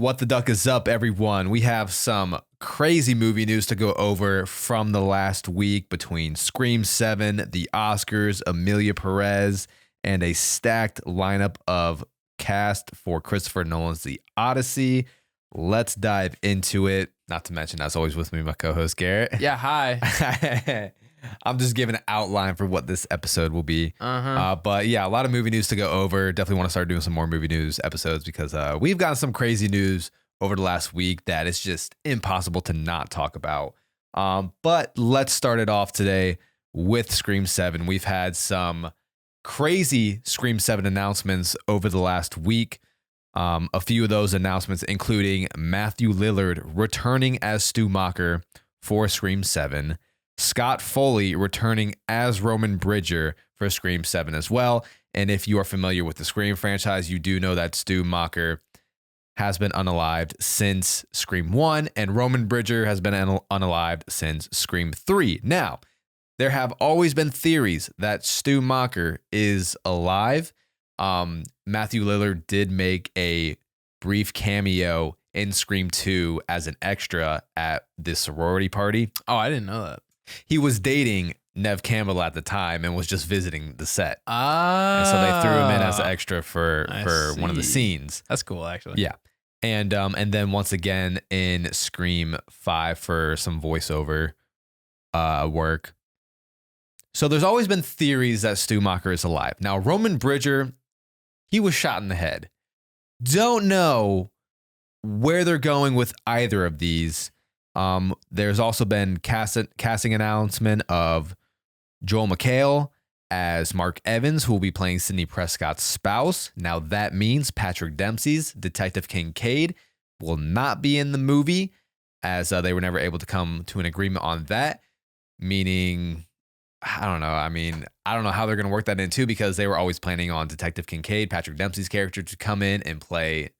What the duck is up, everyone? We have some crazy movie news to go over from the last week between Scream 7, the Oscars, Emilia Perez, and a stacked lineup of cast for Christopher Nolan's The Odyssey. Let's dive into it. Not to mention, as always, with me, my co-host Garrett. Yeah, hi. I'm just giving an outline for what this episode will be. But yeah, a lot of movie news to go over. Definitely want to start doing some more movie news episodes because we've gotten some crazy news over the last week that is just impossible to not talk about. But let's start it off today with Scream 7. We've had some crazy Scream 7 announcements over the last week. A few of those announcements including Matthew Lillard returning as Stu Macher for Scream 7. Scott Foley returning as Roman Bridger for Scream 7 as well. And if you are familiar with the Scream franchise, you do know that Stu Macher has been unalived since Scream 1, and Roman Bridger has been unalived since Scream 3. Now, there have always been theories that Stu Macher is alive. Matthew Lillard did make a brief cameo in Scream 2 as an extra at the sorority party. Oh, I didn't know that. He was dating Neve Campbell at the time and was just visiting the set. And so they threw him in as an extra for one of the scenes. That's cool, actually. Yeah. And then once again in Scream 5 for some voiceover work. So there's always been theories that Stu Macher is alive. Now, Roman Bridger, he was shot in the head. Don't know where they're going with either of these. There's also been casting announcement of Joel McHale as Mark Evans, who will be playing Sidney Prescott's spouse. Now that means Patrick Dempsey's Detective Kincaid will not be in the movie, as they were never able to come to an agreement on that. Meaning, I don't know. I mean, I don't know how they're going to work that in too, because they were always planning on Detective Kincaid, Patrick Dempsey's character, to come in and play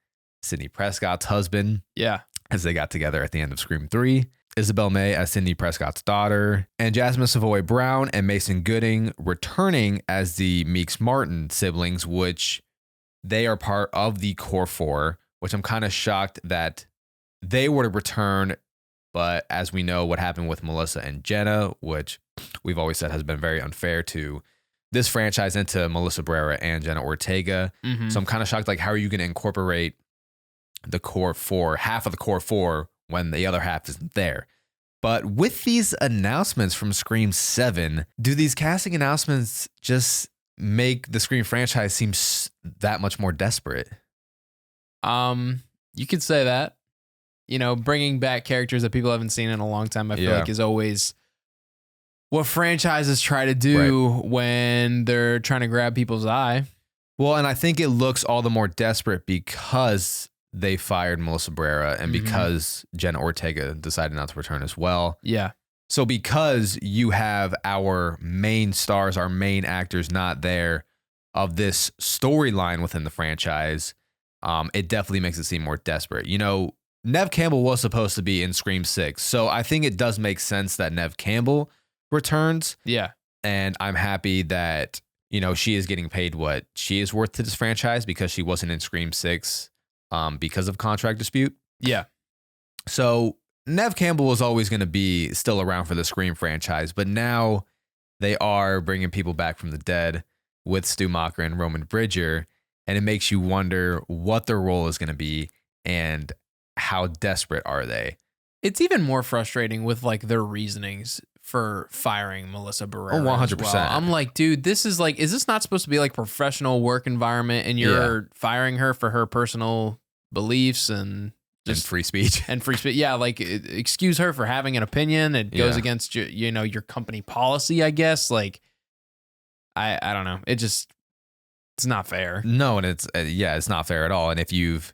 Sidney Prescott's husband. Yeah. As they got together at the end of Scream 3. Isabel May as Sidney Prescott's daughter, and Jasmine Savoy Brown and Mason Gooding returning as the Meeks Martin siblings, which they are part of the Core 4, which I'm kind of shocked that they were to return. But as we know what happened with Melissa and Jenna, which we've always said has been very unfair to this franchise and to Melissa Barrera and Jenna Ortega. Mm-hmm. So I'm kind of shocked, like, how are you going to incorporate the Core 4, half of the Core 4, when the other half isn't there? But with these announcements from Scream 7, do these casting announcements just make the Scream franchise seem that much more desperate? You could say that. You know, bringing back characters that people haven't seen in a long time, I feel like is always what franchises try to do when they're trying to grab people's eye. Well, and I think it looks all the more desperate because they fired Melissa Barrera and because Jenna Ortega decided not to return as well. Yeah. So because you have our main stars, our main actors not there of this storyline within the franchise, it definitely makes it seem more desperate. You know, Neve Campbell was supposed to be in Scream 6, so I think it does make sense that Neve Campbell returns. Yeah. And I'm happy that, you know, she is getting paid what she is worth to this franchise because she wasn't in Scream 6. Because of contract dispute. Yeah. So Neve Campbell was always going to be still around for the Scream franchise, but now they are bringing people back from the dead with Stu Macher and Roman Bridger, and it makes you wonder what their role is going to be and how desperate are they. It's even more frustrating with like their reasonings for firing Melissa Barrera. Oh, 100%. Well. I'm like, dude, this is like, is this not supposed to be like professional work environment and you're firing her for her personal beliefs and just free speech and free speech? Yeah. Like, excuse her for having an opinion. It goes against your company policy, I guess. Like, I don't know. It's not fair. No. And it's not fair at all. And if you've,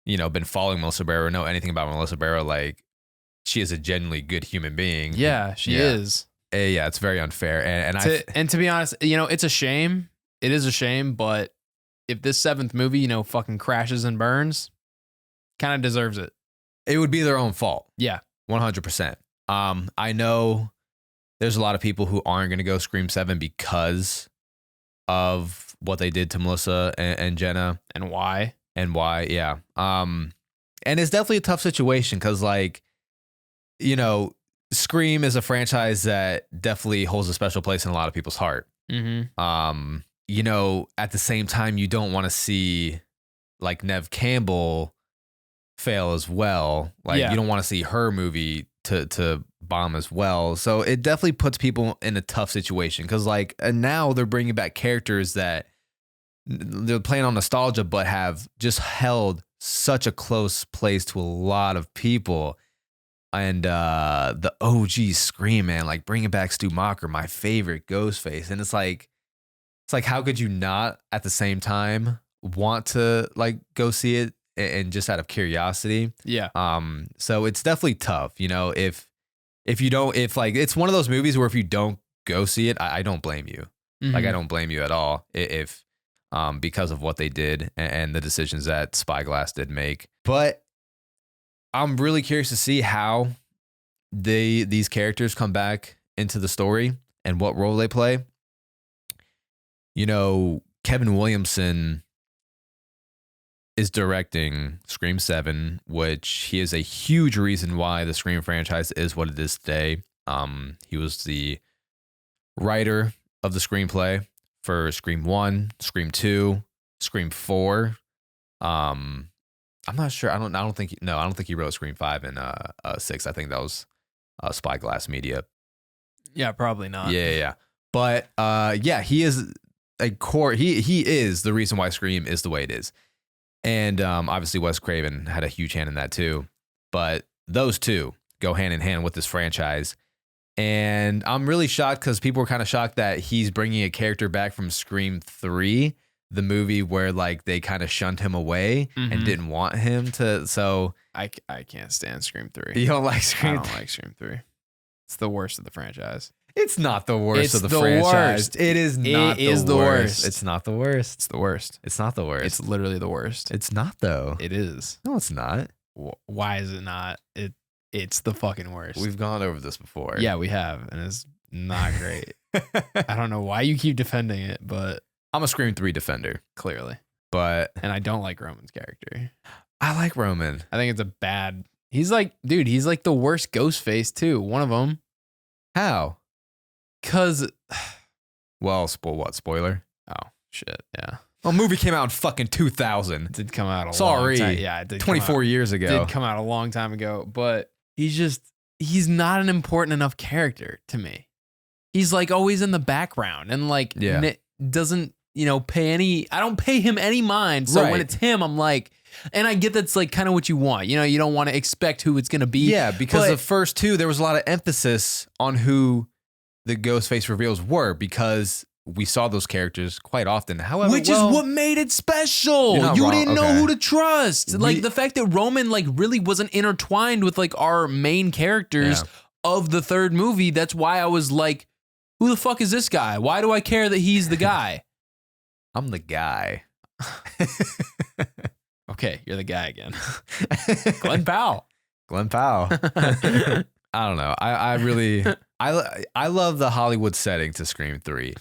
been following Melissa Barrera, know anything about Melissa Barrera, like, she is a genuinely good human being. Yeah, she is. Yeah, it's very unfair. And to be honest, it's a shame. It is a shame, but if this 7th movie, fucking crashes and burns, kind of deserves it. It would be their own fault. Yeah. 100%. I know there's a lot of people who aren't going to go Scream 7 because of what they did to Melissa and Jenna. And why. Yeah. And And it's definitely a tough situation because, like, you know, Scream is a franchise that definitely holds a special place in a lot of people's heart. You know, at the same time, you don't want to see like Neve Campbell fail as well. Like, you don't want to see her movie to bomb as well. So it definitely puts people in a tough situation because, like, and now they're bringing back characters that they're playing on nostalgia, but have just held such a close place to a lot of people. And the OG Scream, man, like bringing back Stu Macher, my favorite Ghostface. And it's like, how could you not at the same time want to like go see it and just out of curiosity? Yeah. So it's definitely tough, you know, if like, it's one of those movies where if you don't go see it, I don't blame you. Like, I don't blame you at all if because of what they did and the decisions that Spyglass did make. But I'm really curious to see how these characters come back into the story and what role they play. You know, Kevin Williamson is directing Scream 7, which he is a huge reason why the Scream franchise is what it is today. He was the writer of the screenplay for Scream 1, Scream 2, Scream 4. I'm not sure. I don't think he wrote Scream 5 and 6. I think that was Spyglass Media. Yeah, probably not. Yeah. But yeah, he is a core. He is the reason why Scream is the way it is. And obviously Wes Craven had a huge hand in that too. But those two go hand in hand with this franchise. And I'm really shocked because people were kind of shocked that he's bringing a character back from Scream 3, the movie where like they kind of shunned him away and didn't want him to. So I can't stand Scream 3. You don't like Scream? I don't like Scream 3. It's the worst of the franchise. It's not the worst of the franchise. Worst. It is not. It is the worst. It's not the worst. It's the worst. It's not the worst. It's literally the worst. It's not though. It is. No, it's not. Why is it not? It's the fucking worst. We've gone over this before. Yeah, we have, and it's not great. I don't know why you keep defending it, but I'm a Scream 3 defender, clearly. But and I don't like Roman's character. I like Roman. I think it's a bad. He's like the worst Ghostface too. One of them. How? Cause, well, spoiler? Oh shit, yeah. Well, movie came out in fucking 2000. It did come out a long time. Yeah, it did 24 years ago. Did come out a long time ago, but he's not an important enough character to me. He's like always in the background and like doesn't, pay any, I don't pay him any mind. So when it's him, I'm like, and I get that's like kind of what you want. You don't want to expect who it's going to be. Yeah, because the first two, there was a lot of emphasis on who the Ghostface reveals were because we saw those characters quite often. However, which is what made it special. You didn't know who to trust. Like the fact that Roman like really wasn't intertwined with like our main characters of the third movie. That's why I was like, who the fuck is this guy? Why do I care that he's the guy? I'm the guy. Okay, you're the guy again. Glenn Powell. I don't know. I really love the Hollywood setting to Scream 3.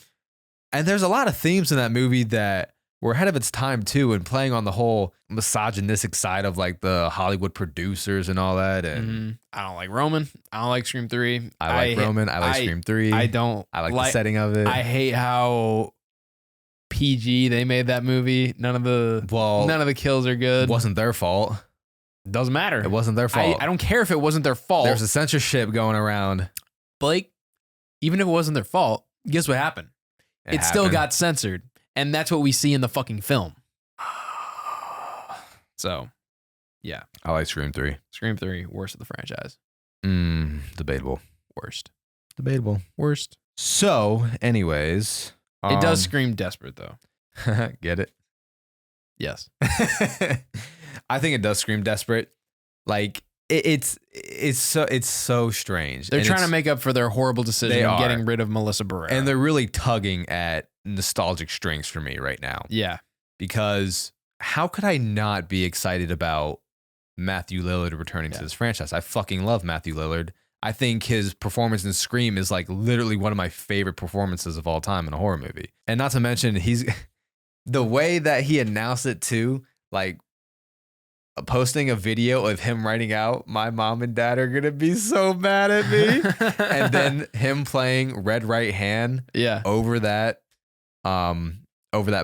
And there's a lot of themes in that movie that were ahead of its time too, and playing on the whole misogynistic side of like the Hollywood producers and all that. And I don't like Roman. I don't like Scream 3. I like Roman. I like Scream 3. I don't. I like the setting of it. I hate how PG they made that movie. None of the kills are good. It wasn't their fault. Doesn't matter. It wasn't their fault. I don't care if it wasn't their fault. There's a censorship going around. Blake, even if it wasn't their fault, guess what happened? It still got censored. And that's what we see in the fucking film. So, yeah. I like Scream 3. Scream 3, worst of the franchise. Debatable. Worst. Debatable. Worst. So, anyways. It does scream desperate, though. Get it? Yes. I think it does scream desperate. Like, it's so strange. They're trying to make up for their horrible decision of getting rid of Melissa Barrera. And they're really tugging at nostalgic strings for me right now. Yeah. Because how could I not be excited about Matthew Lillard returning to this franchise? I fucking love Matthew Lillard. I think his performance in Scream is like literally one of my favorite performances of all time in a horror movie. And not to mention, the way that he announced it too, like, posting a video of him writing out, "My mom and dad are gonna be so mad at me," and then him playing Red Right Hand over that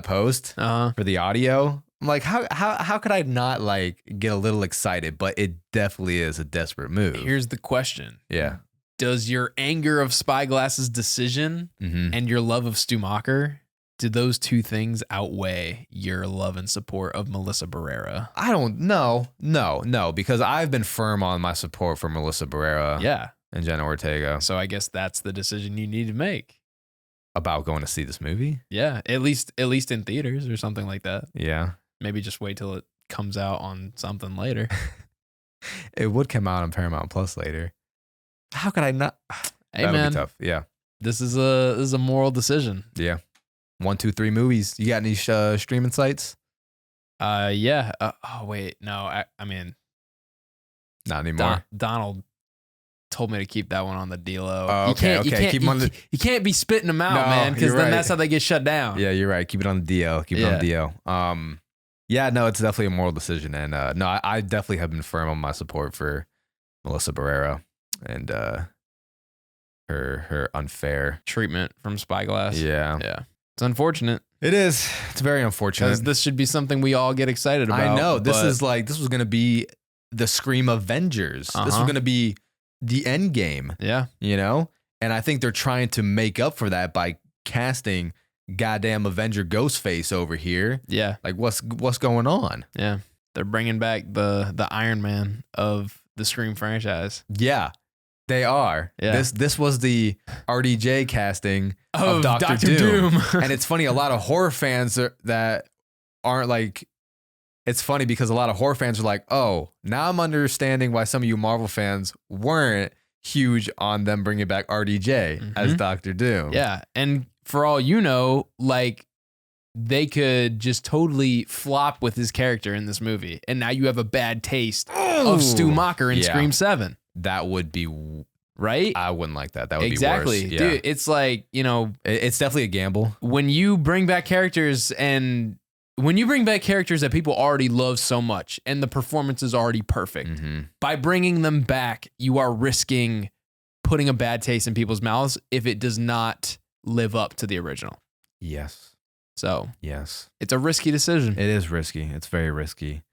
post for the audio. I'm like, how could I not like get a little excited? But it definitely is a desperate move. Here's the question. Yeah. Does your anger of Spyglass's decision and your love of Stumacher, do those two things outweigh your love and support of Melissa Barrera? I don't know. No, because I've been firm on my support for Melissa Barrera and Jenna Ortega. So I guess that's the decision you need to make. About going to see this movie? Yeah, at least in theaters or something like that. Yeah. Maybe just wait till it comes out on something later. It would come out on Paramount Plus later. How could I not? Hey, That'll man, be tough. Yeah. This is a moral decision. Yeah. 1, 2, 3 movies. You got any streaming sites? Yeah. Oh wait, no. I mean, not anymore. Donald told me to keep that one on the D-Lo. Oh, okay. Keep them on the. You can't be spitting them out, man, because then that's how they get shut down. Yeah, you're right. Keep it on the DL. Keep it on the DL. Yeah, no, it's definitely a moral decision, and no, I definitely have been firm on my support for Melissa Barrera and her unfair treatment from Spyglass. Yeah. It's unfortunate. It is. It's very unfortunate. Because this should be something we all get excited about. I know. This was going to be the Scream Avengers. This was going to be the end game. Yeah. You know? And I think they're trying to make up for that by casting goddamn Avenger Ghostface over here. Yeah. Like, what's going on? Yeah. They're bringing back the Iron Man of the Scream franchise. Yeah. They are. Yeah. This was the RDJ casting of Dr. Doom. And it's funny, a lot of horror fans that aren't like, it's funny because a lot of horror fans are like, oh, now I'm understanding why some of you Marvel fans weren't huge on them bringing back RDJ as Dr. Doom. Yeah. And for all you know, like, they could just totally flop with his character in this movie. And now you have a bad taste of Stu Macher in Scream 7. That would be right. I wouldn't like that. That would exactly. be worse. Dude, it's like, you know, it's definitely a gamble. When you bring back characters that people already love so much and the performance is already perfect, by bringing them back, you are risking putting a bad taste in people's mouths if it does not live up to the original. Yes. So, yes. It's a risky decision. It is risky. It's very risky.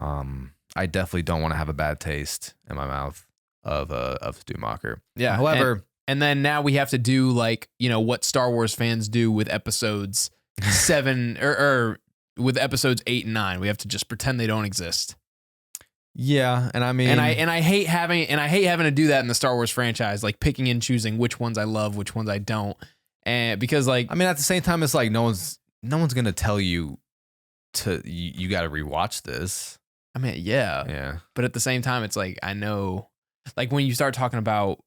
I definitely don't want to have a bad taste in my mouth of Stu Macher. Yeah. However, and then now we have to do, like, you know, what Star Wars fans do with episodes 7 or with episodes 8 and 9. We have to just pretend they don't exist. Yeah, and I mean, and I hate having to do that in the Star Wars franchise, like picking and choosing which ones I love, which ones I don't, and because, like, I mean, at the same time, it's like no one's gonna tell you you got to rewatch this. I mean, yeah, but at the same time, it's like, I know, like, when you start talking about,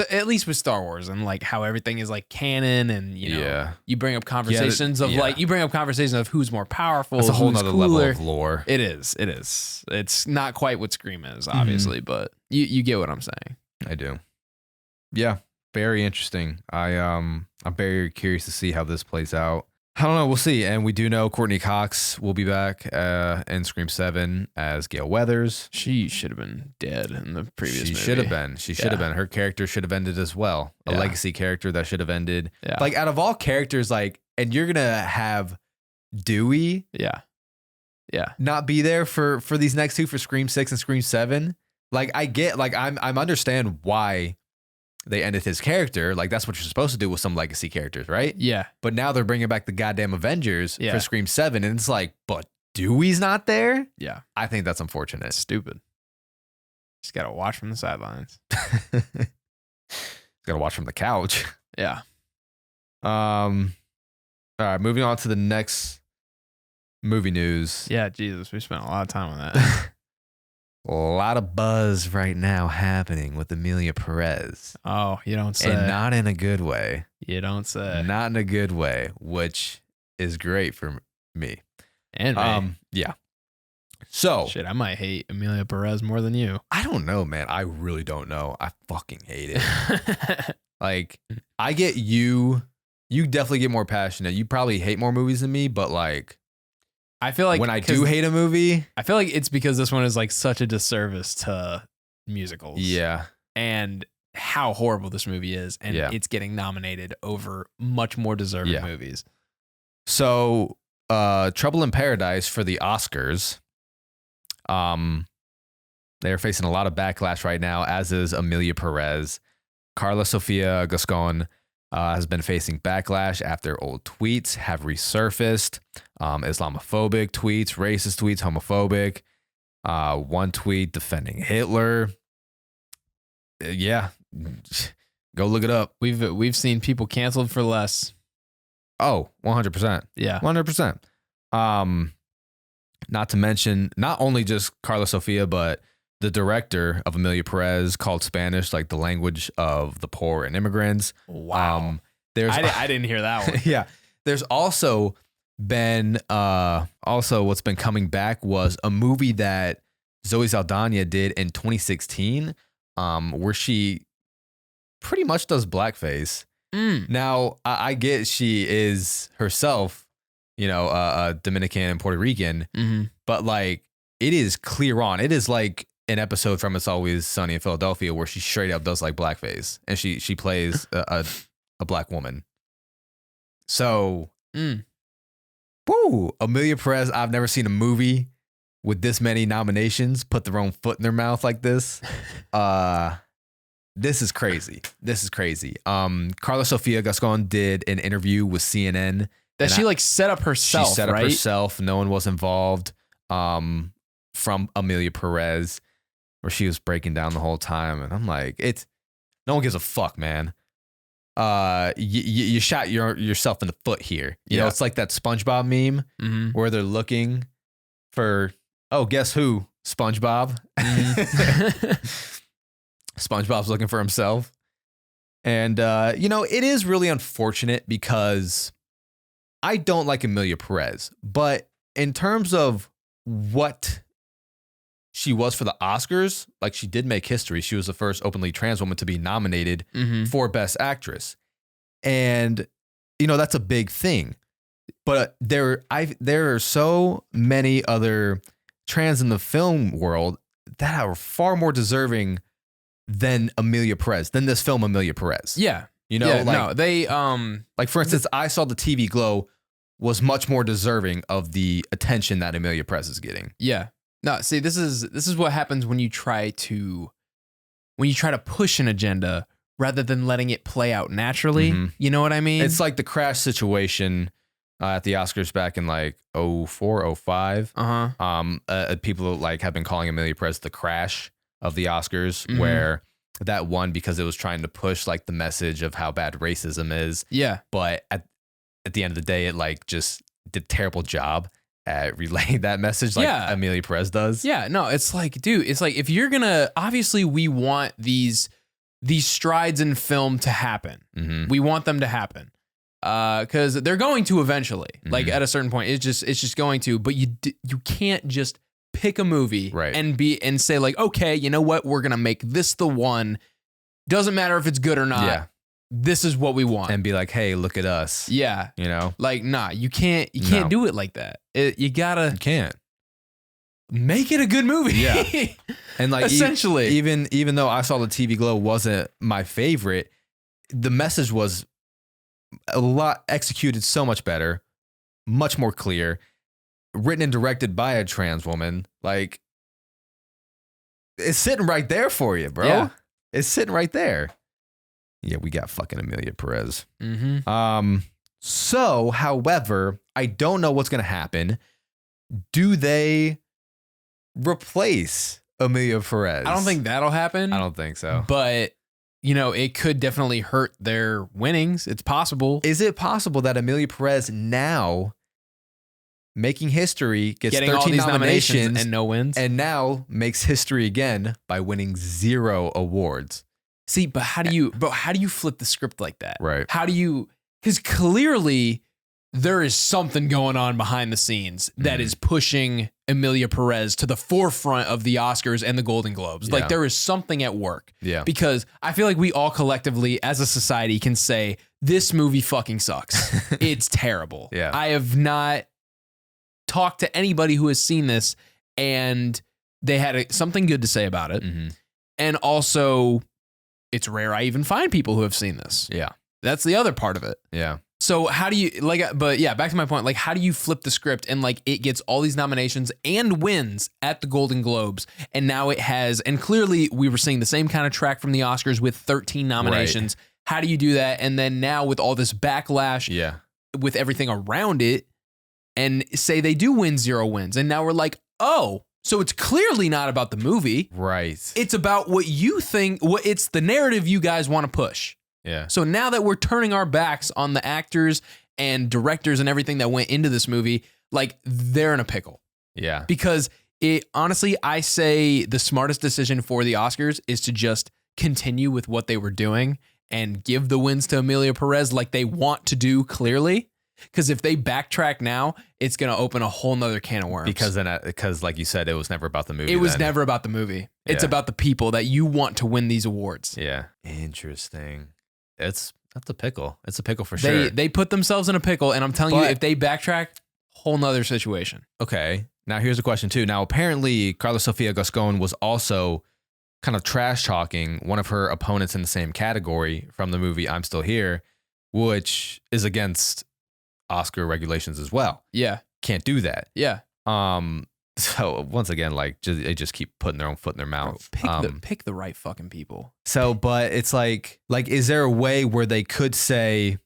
at least with Star Wars and like how everything is like canon, and you know, you bring up conversations of who's more powerful. It's a whole nother level of lore. It is. It's not quite what Scream is, obviously, but you get what I'm saying. I do. Yeah, very interesting. I'm very curious to see how this plays out. I don't know. We'll see. And we do know Courtney Cox will be back in Scream 7 as Gale Weathers. She should have been dead in the previous movie. She should have been. She should have been. Her character should have ended as well. A legacy character that should have ended. Yeah. Like, out of all characters, like, and you're going to have Dewey not be there for these next two, for Scream 6 and Scream 7. Like, I get, like, I'm understand why they ended his character. Like, that's what you're supposed to do with some legacy characters, right? Yeah. But now they're bringing back the goddamn Avengers for Scream 7, and it's like, but Dewey's not there? Yeah. I think that's unfortunate. It's stupid. Just got to watch from the sidelines. Got to watch from the couch. Yeah. All right, moving on to the next movie news. Yeah, Jesus, we spent a lot of time on that. A lot of buzz right now happening with Emilia Perez. Oh, you don't say. And not in a good way. You don't say. Not in a good way, which is great for me. And me. Yeah. So. Shit, I might hate Emilia Perez more than you. I don't know, man. I really don't know. I fucking hate it. Like, I get you. You definitely get more passionate. You probably hate more movies than me, but like. I feel like when I do hate a movie, I feel like it's because this one is like such a disservice to musicals. Yeah. And how horrible this movie is. And it's getting nominated over much more deserving movies. So, Trouble in Paradise for the Oscars. They're facing a lot of backlash right now, as is Emilia Perez. Carla Sofia Gascon has been facing backlash after old tweets have resurfaced. Islamophobic tweets, racist tweets, homophobic. One tweet defending Hitler. Yeah, go look it up. We've seen people canceled for less. Oh, 100%. Yeah, 100%. Not to mention, not only just Carla Sofia, but the director of Emilia Perez called Spanish like the language of the poor and immigrants. Wow. I didn't hear that one. Yeah. There's also been what's been coming back was a movie that Zoe Saldana did in 2016, where she pretty much does blackface. Now, I get she is herself, Dominican and Puerto Rican, but like it is clear on. It is like an episode from It's Always Sunny in Philadelphia where she straight up does like blackface and she plays a black woman. So, woo, Emilia Perez, I've never seen a movie with this many nominations put their own foot in their mouth like this. This is crazy. Carla Sofia Gascon did an interview with CNN. That she set up herself, She set up herself. No one was involved from Emilia Perez, where she was breaking down the whole time. And I'm like, no one gives a fuck, man. You shot yourself in the foot here. You know, it's like that SpongeBob meme where they're looking for, guess who? SpongeBob. SpongeBob's looking for himself. And, it is really unfortunate because I don't like Emilia Perez, but in terms of what she was for the Oscars, like she did make history. She was the first openly trans woman to be nominated for Best Actress. And, that's a big thing. But there are so many other trans in the film world that are far more deserving than Emilia Perez, than this film Emilia Perez. Yeah. Like for instance, I Saw the TV Glow was much more deserving of the attention that Emilia Perez is getting. Yeah. No, see, this is what happens when you try to push an agenda rather than letting it play out naturally. You know what I mean? It's like the Crash situation at the Oscars back in like 04, 05. People have been calling Emilia Perez the Crash of the Oscars, where that won because it was trying to push like the message of how bad racism is. Yeah. But at the end of the day, it just did a terrible job at relaying that message like Emilia Perez does. Yeah, no, it's like, dude, it's like if you're gonna, obviously we want these strides in film to happen. We want them to happen. Because they're going to eventually, like at a certain point, it's just going to, but you can't just pick a movie and say like, okay, you know what? We're going to make this the one. Doesn't matter if it's good or not. Yeah. This is what we want. And be like, hey, look at us. Yeah. Like, nah, you can't do it like that. You can't make it a good movie. Yeah. And like, essentially, even though I Saw the TV Glow wasn't my favorite, the message was a lot executed so much better, much more clear, written and directed by a trans woman. Like, it's sitting right there for you, bro. Yeah. It's sitting right there. Yeah, we got fucking Emilia Perez. So, however, I don't know what's going to happen. Do they replace Emilia Perez? I don't think that'll happen. I don't think so. But, it could definitely hurt their winnings. It's possible. Is it possible that Emilia Perez now, making history, gets getting 13 all these nominations and no wins, and now makes history again by winning 0 awards? See, but how do you flip the script like that? Right. Because clearly there is something going on behind the scenes that is pushing Emilia Perez to the forefront of the Oscars and the Golden Globes. Yeah. Like there is something at work. Yeah. Because I feel like we all collectively as a society can say this movie fucking sucks. It's terrible. Yeah. I have not talked to anybody who has seen this and they had something good to say about it. Mm-hmm. And also, it's rare I even find people who have seen this. Yeah. That's the other part of it. Yeah. So how do you but yeah, back to my point, like how do you flip the script and like it gets all these nominations and wins at the Golden Globes, and now it has, and clearly we were seeing the same kind of track from the Oscars with 13 nominations. Right. How do you do that? And then now with all this backlash, with everything around it, and say they do win 0 wins, and now we're like, oh, so it's clearly not about the movie. Right. It's about what you think, it's the narrative you guys want to push. Yeah. So now that we're turning our backs on the actors and directors and everything that went into this movie, like they're in a pickle. Yeah. Because honestly, I say the smartest decision for the Oscars is to just continue with what they were doing and give the wins to Emilia Perez like they want to do clearly. Because if they backtrack now, it's going to open a whole nother can of worms. Because like you said, it was never about the movie. It was never about the movie. It's about the people that you want to win these awards. Yeah. Interesting. That's a pickle. It's a pickle for sure. They put themselves in a pickle, and I'm telling you, if they backtrack, whole nother situation. Okay. Now here's a question too. Now apparently Carla Sofia Gascon was also kind of trash talking one of her opponents in the same category from the movie I'm Still Here, which is against Oscar regulations as well. Yeah. Can't do that. Yeah. So once again, like they just keep putting their own foot in their mouth. Pick the right fucking people. So, but it's like, is there a way where they could say,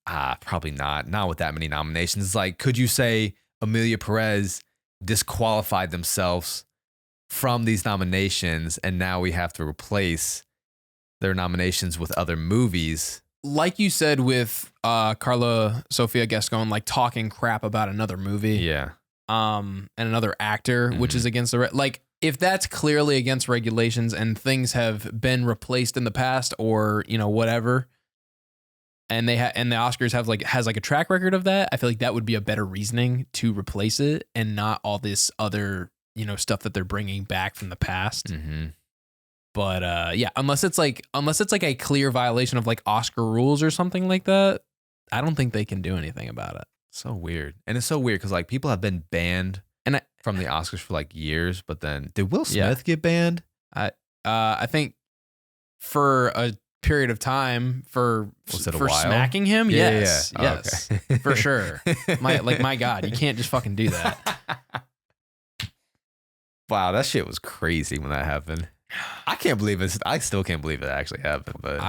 probably not with that many nominations. It's like, could you say Emilia Perez disqualified themselves from these nominations and now we have to replace their nominations with other movies? Like you said with Carla Sofia Gascon, like talking crap about another movie. Yeah. And another actor, which is against the if that's clearly against regulations and things have been replaced in the past or whatever, and and the Oscars has a track record of that, I feel like that would be a better reasoning to replace it and not all this other stuff that they're bringing back from the past. Mm-hmm. But unless it's like a clear violation of like Oscar rules or something like that, I don't think they can do anything about it. So weird. And it's so weird because like people have been banned from the Oscars for like years, but then did Will Smith get banned? I think for a period of time for smacking him. Yeah, yes. yeah. Yes. Okay. For sure. My God, you can't just fucking do that. Wow, that shit was crazy when that happened. I can't believe it. I still can't believe it actually happened. But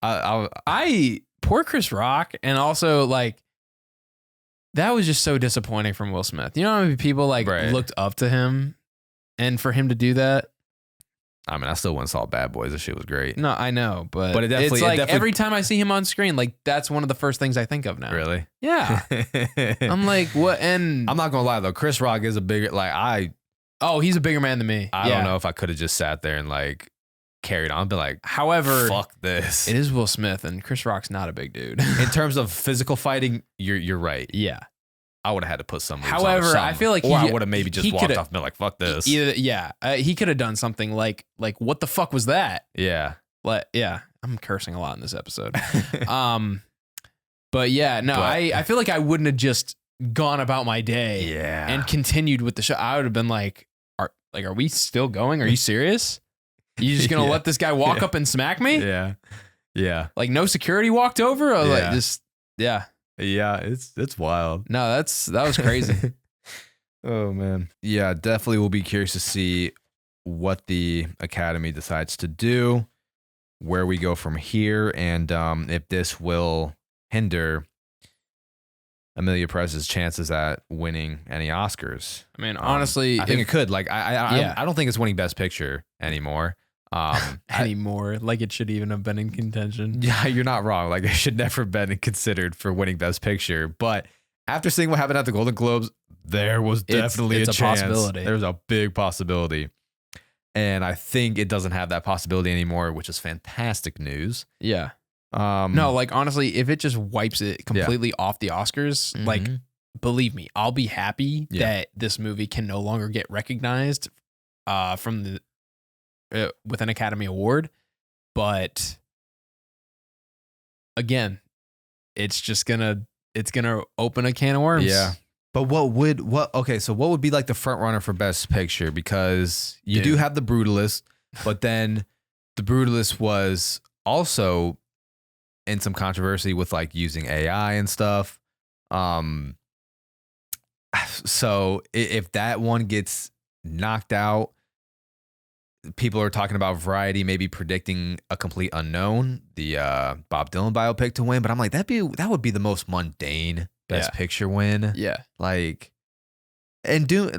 I poor Chris Rock, and also like that was just so disappointing from Will Smith. You know how many people looked up to him, and for him to do that. I mean, I still went and saw Bad Boys. That shit was great. No, I know, but it's like every time I see him on screen, like that's one of the first things I think of now. Really? Yeah. I'm like, what? And I'm not gonna lie though, Chris Rock is a bigger he's a bigger man than me. I don't know if I could have just sat there and like carried on. I'd be like, however, fuck this. It is Will Smith, and Chris Rock's not a big dude. In terms of physical fighting, you're right. Yeah. I would have had to put some moves however, on I feel like I would have maybe just walked off and been like, fuck this. He could have done something like what the fuck was that? Yeah. I'm cursing a lot in this episode. But yeah, no, I feel like I wouldn't have just gone about my day and continued with the show. I would have been like, are we still going? Are you serious? You just gonna let this guy walk up and smack me? Yeah. Yeah. Like no security walked over? Or Yeah, it's wild. No, that was crazy. Oh man. Yeah, definitely will be curious to see what the Academy decides to do, where we go from here, and if this will hinder Emilia Perez's chances at winning any Oscars. I mean, honestly, I think it could. Like, I don't think it's winning Best Picture anymore. Anymore, like it should even have been in contention. Yeah, you're not wrong. Like, it should never have been considered for winning Best Picture. But after seeing what happened at the Golden Globes, there was definitely a chance. Possibility. There's a big possibility. And I think it doesn't have that possibility anymore, which is fantastic news. Yeah. No, like honestly, if it just wipes it completely off the Oscars, like believe me, I'll be happy that this movie can no longer get recognized from the with an Academy Award. But again, it's gonna open a can of worms. Yeah. But so what would be like the front runner for Best Picture? Because you do have The Brutalist, but then The Brutalist was also in some controversy with like using AI and stuff. So if that one gets knocked out, people are talking about Variety maybe predicting A Complete Unknown, the Bob Dylan biopic, to win. But I'm like, that would be the most mundane Best Picture win. Yeah. Like, and Dune,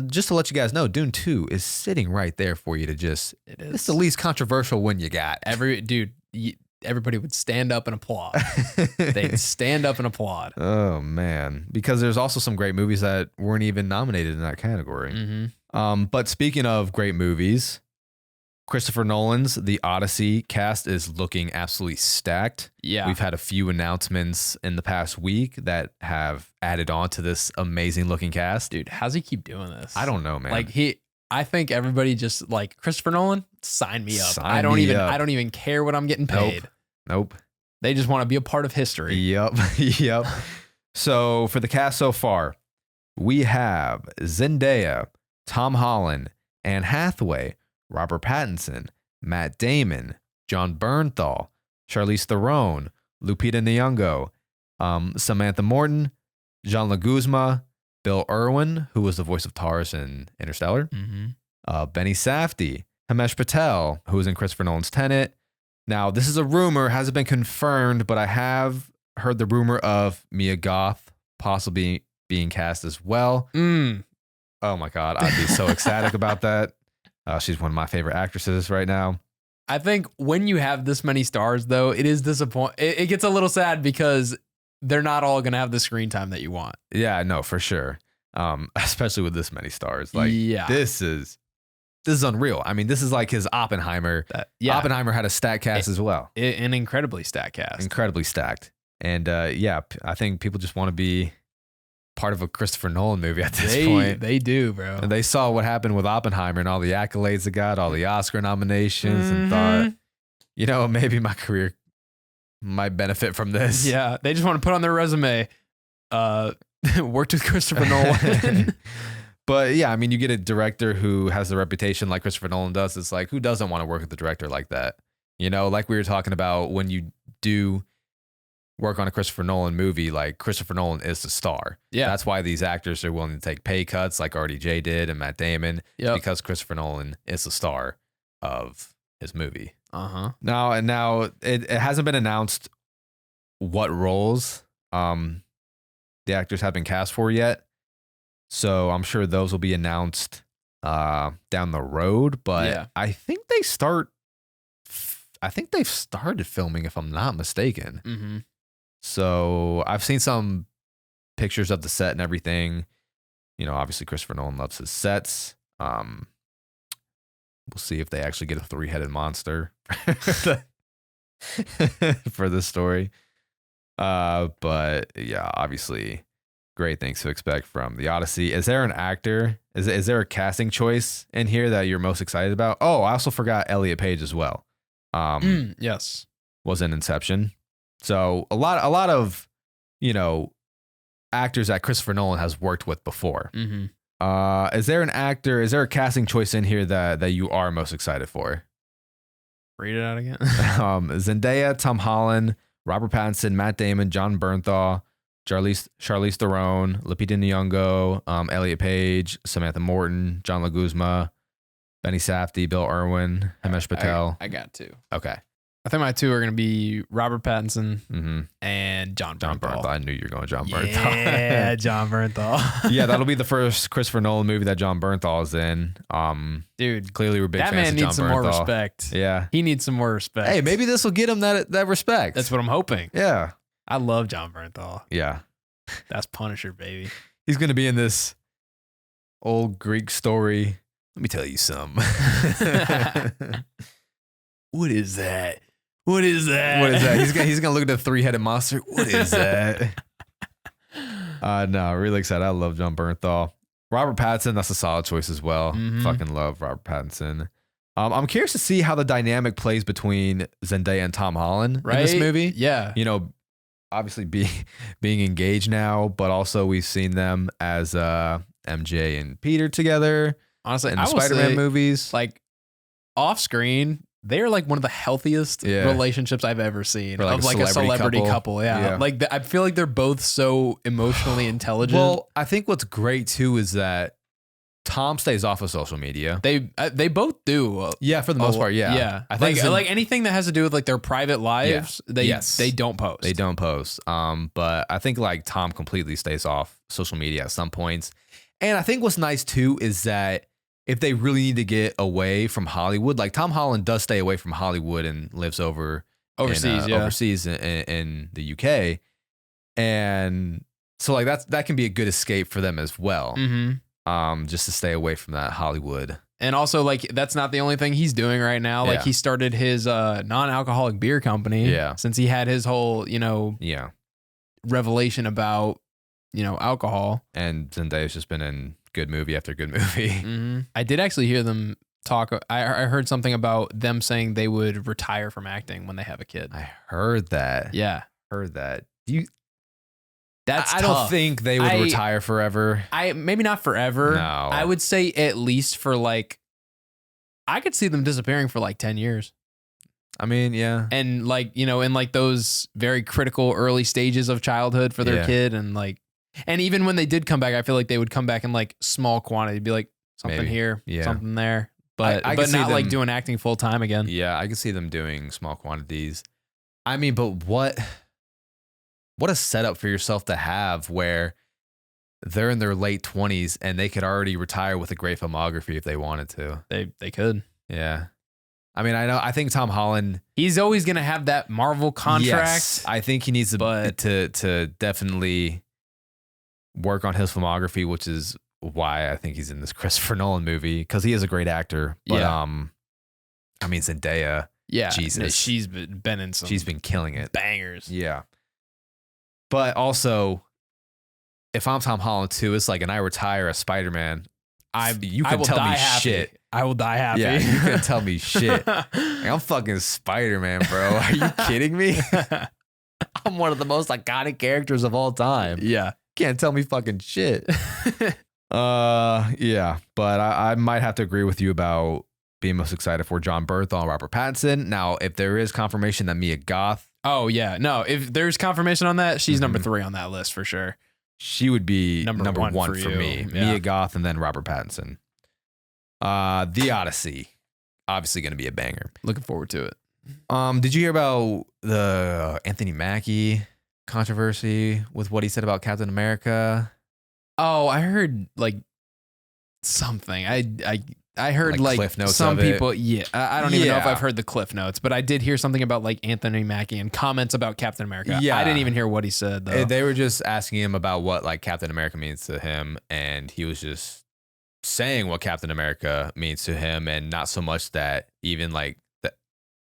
just to let you guys know, Dune 2 is sitting right there for you to just, it's the least controversial win you got. Everybody would stand up and applaud. They'd stand up and applaud. Oh, man. Because there's also some great movies that weren't even nominated in that category. Mm-hmm. But speaking of great movies, Christopher Nolan's The Odyssey cast is looking absolutely stacked. Yeah. We've had a few announcements in the past week that have added on to this amazing looking cast. Dude, how's he keep doing this? I don't know, man. Like I think everybody just like, Christopher Nolan, sign me up. I don't even care what I'm getting paid. Nope. They just want to be a part of history. Yep. Yep. So for the cast so far, we have Zendaya, Tom Holland, Anne Hathaway, Robert Pattinson, Matt Damon, John Bernthal, Charlize Theron, Lupita Nyong'o, Samantha Morton, John Leguizamo, Bill Irwin, who was the voice of Taurus in Interstellar, Benny Safdie, Himesh Patel, who was in Christopher Nolan's Tenet. Now, this is a rumor, hasn't been confirmed, but I have heard the rumor of Mia Goth possibly being cast as well. Oh my God, I'd be so ecstatic about that. She's one of my favorite actresses right now. I think when you have this many stars, though, it is disappointing. It gets a little sad because they're not all going to have the screen time that you want. Yeah, no, for sure. Especially with this many stars. Like, this is unreal. I mean, this is like his Oppenheimer. Oppenheimer had a stacked cast as well. An incredibly stacked cast. Incredibly stacked. And I think people just want to be part of a Christopher Nolan movie at this point. They do, bro. And they saw what happened with Oppenheimer and all the accolades it got, all the Oscar nominations, and thought, maybe my career might benefit from this. Yeah, they just want to put on their resume, worked with Christopher Nolan. But yeah, I mean, you get a director who has the reputation like Christopher Nolan does. It's like, who doesn't want to work with a director like that? Like we were talking about, when you do work on a Christopher Nolan movie, like, Christopher Nolan is the star. Yeah. That's why these actors are willing to take pay cuts like RDJ did and Matt Damon, because Christopher Nolan is the star of his movie. Now it hasn't been announced what roles the actors have been cast for yet. So I'm sure those will be announced down the road, but I think they've started filming, if I'm not mistaken. So I've seen some pictures of the set and everything. Obviously Christopher Nolan loves his sets. We'll see if they actually get a 3-headed monster for this story. But yeah, obviously great things to expect from The Odyssey. Is there an actor? Is there a casting choice in here that you're most excited about? Oh, I also forgot Elliot Page as well. Yes. Was in Inception. So a lot of, actors that Christopher Nolan has worked with before. Is there a casting choice in here that you are most excited for? Read it out again. Zendaya, Tom Holland, Robert Pattinson, Matt Damon, John Bernthal, Charlize Theron, Lupita Nyong'o, Elliot Page, Samantha Morton, John Leguizamo, Benny Safdie, Bill Irwin, Himesh Patel. I got 2. Okay. I think my 2 are going to be Robert Pattinson and John Bernthal. I knew you were going John Bernthal. Yeah, John Bernthal. Yeah, that'll be the first Christopher Nolan movie that John Bernthal is in. Dude, clearly we're big fans of John Bernthal. That man needs some more respect. Yeah. He needs some more respect. Hey, maybe this will get him that respect. That's what I'm hoping. Yeah. I love John Bernthal. Yeah. That's Punisher, baby. He's going to be in this old Greek story. Let me tell you something. What is that? What is that? What is that? He's gonna look at the 3-headed monster. What is that? No, really excited. I love John Bernthal. Robert Pattinson, that's a solid choice as well. Fucking love Robert Pattinson. I'm curious to see how the dynamic plays between Zendaya and Tom Holland in this movie. Yeah. obviously being engaged now, but also we've seen them as MJ and Peter together. Honestly, in the I will Spider-Man say, movies. like off screen, they're like one of the healthiest relationships I've ever seen. Like of like a celebrity couple. Yeah. Like I feel like they're both so emotionally intelligent. Well, I think what's great too is that Tom stays off of social media. They both do. Yeah, for the most part, yeah. Yeah. I think like anything that has to do with like their private lives, they don't post. They don't post. But I think like Tom completely stays off social media at some points. And I think what's nice too is that if they really need to get away from Hollywood, like Tom Holland does stay away from Hollywood and lives overseas in the UK. And so like that can be a good escape for them as well. Mm-hmm. Just to stay away from that Hollywood. And also, like, that's not the only thing he's doing right now. Like, he started his non-alcoholic beer company. Yeah. Since he had his whole, revelation about, alcohol. And Zendaya's just been in good movie after good movie. Mm-hmm. I did actually hear them talk. I heard something about them saying they would retire from acting when they have a kid. I heard that. Yeah. Heard that. I don't think they would retire forever. Maybe not forever. No. I would say at least for like, I could see them disappearing for like 10 years. I mean, yeah. And like, in like those very critical early stages of childhood for their kid. And like, and even when they did come back, I feel like they would come back in like small quantity, be like something here, something there. But not like doing acting full time again. Yeah, I could see them doing small quantities. I mean, but what a setup for yourself to have where they're in their late 20s and they could already retire with a great filmography if they wanted to. They could. Yeah. I mean, I think Tom Holland, he's always going to have that Marvel contract. Yes, I think he needs to definitely work on his filmography, which is why I think he's in this Christopher Nolan movie, because he is a great actor. But I mean, Zendaya, Jesus, she's been in some. She's been killing it. Bangers. Yeah. But also, if I'm Tom Holland too, it's like, and I retire as Spider-Man, you can tell me shit. I will die happy. Yeah, you can tell me shit. Like, I'm fucking Spider-Man, bro. Are you kidding me? I'm one of the most iconic characters of all time. Yeah. Can't tell me fucking shit. Yeah. But I might have to agree with you about being most excited for John Bernthal and Robert Pattinson. Now, if there is confirmation that Mia Goth. Oh, yeah. No, if there's confirmation on that, she's number 3 on that list for sure. She would be number one for me. Yeah. Mia Goth and then Robert Pattinson. The Odyssey. Obviously going to be a banger. Looking forward to it. Did you hear about the Anthony Mackie controversy with what he said about Captain America? Oh, I heard like something. I heard like cliff notes some of it. people. Yeah, I don't even know if I've heard the cliff notes, but I did hear something about like Anthony Mackie and comments about Captain America. Yeah, I didn't even hear what he said though. They were just asking him about what like Captain America means to him, and he was just saying what Captain America means to him, and not so much that even like that,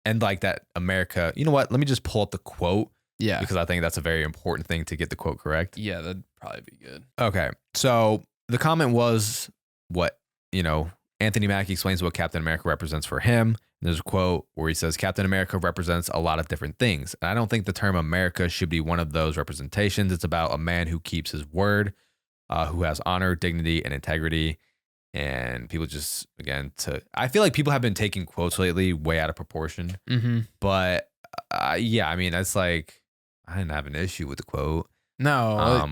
and like that America. You know what? Let me just pull up the quote. Yeah, because I think that's a very important thing to get the quote correct. Yeah, that'd probably be good. Okay, so the comment was what Anthony Mackie explains what Captain America represents for him. There's a quote where he says, Captain America represents a lot of different things. And I don't think the term America should be one of those representations. It's about a man who keeps his word, who has honor, dignity, and integrity. And people just, again, I feel like people have been taking quotes lately way out of proportion. Mm-hmm. But yeah, I mean, it's like, I didn't have an issue with the quote. No.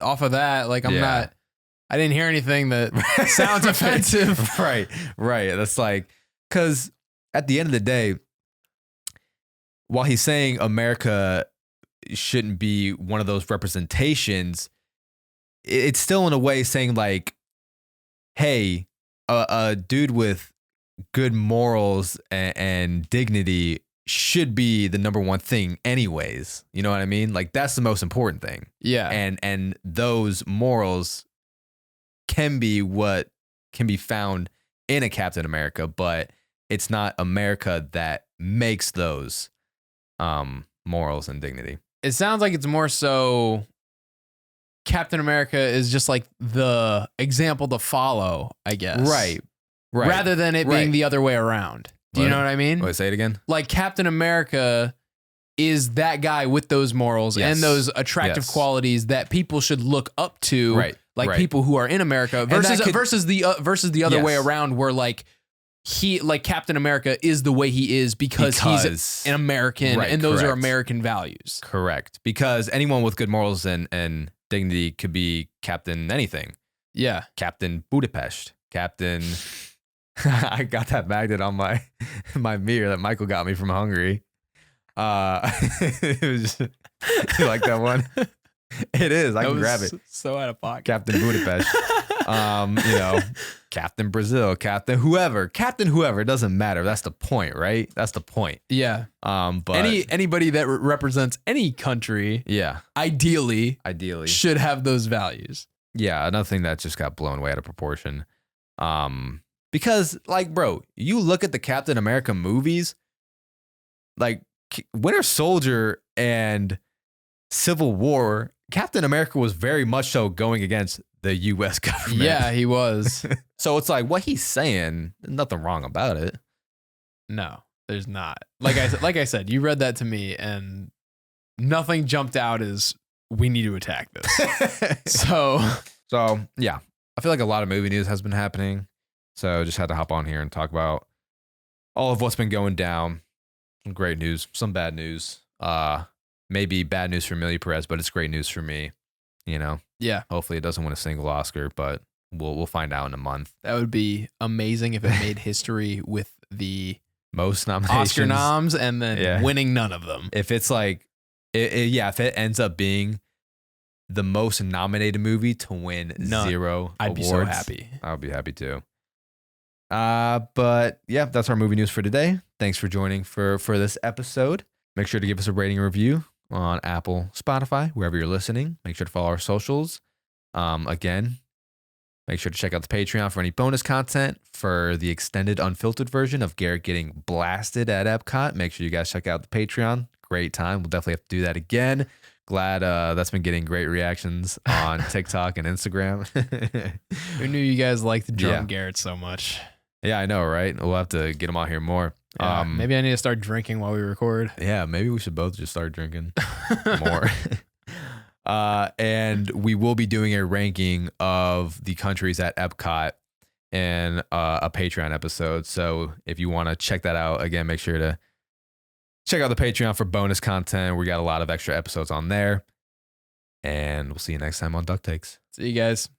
Off of that, like I didn't hear anything that sounds offensive. Right. That's like, because at the end of the day, while he's saying America shouldn't be one of those representations, it's still in a way saying like, hey, a dude with good morals and dignity should be the number one thing anyways. You know what I mean? Like that's the most important thing. Yeah. And those morals can be what can be found in a Captain America, but it's not America that makes those morals and dignity. It sounds like it's more so Captain America is just like the example to follow, I guess. Right. Rather than it being the other way around. Do you know what I mean? Wait, say it again. Like Captain America is that guy with those morals and those attractive qualities that people should look up to, like people who are in America versus the other way around, where like Captain America is the way he is because he's an American and those are American values. Correct. Because anyone with good morals and dignity could be Captain anything. Yeah. Captain Budapest. Captain. I got that magnet on my mirror that Michael got me from Hungary. It was just, you like that one? It is. I can grab it. So out of pocket. Captain Budapest. Captain Brazil, Captain whoever. It doesn't matter. That's the point, right? That's the point. Yeah. But anybody that represents any country, ideally should have those values. Yeah. Another thing that just got blown way out of proportion. Because like, bro, you look at the Captain America movies, like Winter Soldier and Civil War, Captain America was very much so going against the U.S. government. Yeah, he was. So it's like what he's saying, nothing wrong about it. No, there's not. Like I said, you read that to me and nothing jumped out as we need to attack this. So yeah, I feel like a lot of movie news has been happening. So just had to hop on here and talk about all of what's been going down. Some great news, some bad news. Maybe bad news for Emilia Perez, but it's great news for me. Yeah. Hopefully it doesn't win a single Oscar, but we'll find out in a month. That would be amazing if it made history with the most nominations, Oscar noms, and then winning none of them. If it's like, if it ends up being the most nominated movie to win zero I'd awards, be so happy. I would be happy too. But yeah, that's our movie news for today. Thanks for joining for this episode. Make sure to give us a rating and review on Apple, Spotify, wherever you're listening. Make sure to follow our socials. Again, make sure to check out the Patreon for any bonus content for the extended unfiltered version of Garrett getting blasted at Epcot. Make sure you guys check out the Patreon. Great time. We'll definitely have to do that again. Glad that's been getting great reactions on TikTok and Instagram. Who knew you guys liked the drum Garrett so much? Yeah, I know, right? We'll have to get him out here more. Yeah, maybe I need to start drinking while we record. Yeah, maybe we should both just start drinking more. And we will be doing a ranking of the countries at Epcot in a Patreon episode. So if you want to check that out, again, make sure to check out the Patreon for bonus content. We got a lot of extra episodes on there. And we'll see you next time on Duck Takes. See you guys.